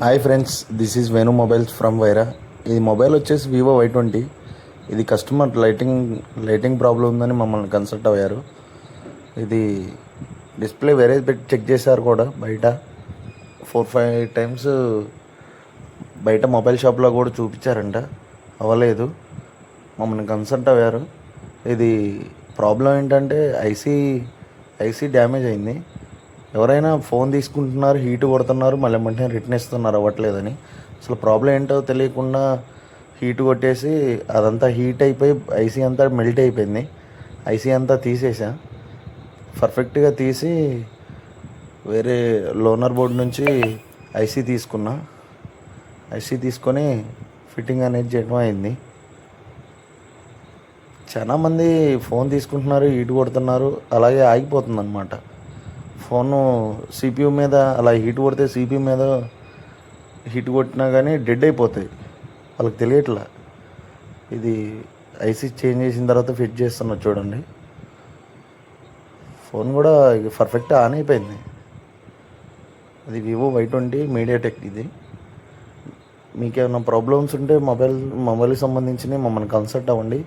Hi friends, this is Venu mobiles from Wyra. ఇది mobile వచ్చేసి Vivo Y20. ఇది కస్టమర్ లైటింగ్ ప్రాబ్లం ఉందని మమ్మల్ని కన్సల్ట్ అయ్యారు. ఇది డిస్ప్లే వేరే పెట్టి చెక్ చేశారు కూడా. బయట 4-5 టైమ్స్ బయట మొబైల్ షాప్లో కూడా చూపించారంట, అవ్వలేదు. మమ్మల్ని కన్సల్ట్ అయ్యారు. ఇది ప్రాబ్లం ఏంటంటే ఐసీ డ్యామేజ్ అయింది. ఎవరైనా ఫోన్ తీసుకుంటున్నారు, హీట్ కొడుతున్నారు, మళ్ళీ వెంటనే రిటర్న్ ఇస్తున్నారు, అవ్వట్లేదని. అసలు ప్రాబ్లం ఏంటో తెలియకుండా హీట్ కొట్టేసి అదంతా హీట్ అయిపోయి ఐసీ అంతా మెల్ట్ అయిపోయింది. ఐసీ అంతా తీసేసా, పర్ఫెక్ట్గా తీసి వేరే లోనర్ బోర్డు నుంచి ఐసీ తీసుకున్నా. ఐసీ తీసుకొని ఫిట్టింగ్ అనేది చేయడం అయింది. చాలామంది ఫోన్ తీసుకుంటున్నారు, హీట్ కొడుతున్నారు, అలాగే ఆగిపోతుంది అన్నమాట. ఫోను సిపియు మీద అలా హీట్ కొడితే సిపియు మీద హీట్ కొట్టినా కానీ డెడ్ అయిపోతాయి, వాళ్ళకి తెలియట్లా. ఇది ఐసీ చేంజ్ చేసిన తర్వాత ఫిట్ చేస్తున్నా చూడండి. ఫోన్ కూడా పర్ఫెక్ట్ ఆన్ అయిపోయింది. అది వివో Y20 మీడియాటెక్. ఇది మీకేమైనా ప్రాబ్లమ్స్ ఉంటే మొబైల్కి సంబంధించి మమ్మల్ని కన్సల్ట్ అవ్వండి.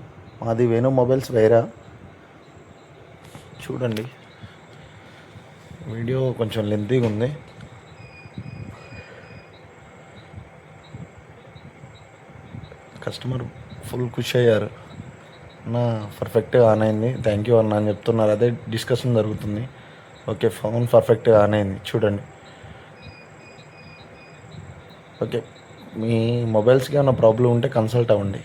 మాది వేణు మొబైల్స్ వైరా. చూడండి, వీడియో కొంచెం లెంతీగా ఉంది. కస్టమర్ ఫుల్ ఖుషి అయ్యారు. నా పర్ఫెక్ట్గా ఆన్ అయింది, థ్యాంక్ యూ అన్న అని చెప్తున్నారు. అదే డిస్కషన్ జరుగుతుంది. ఓకే, ఫోన్ పర్ఫెక్ట్గా ఆన్ అయింది చూడండి. ఓకే, మీ మొబైల్స్కి ఏమైనా ప్రాబ్లం ఉంటే కన్సల్ట్ అవ్వండి.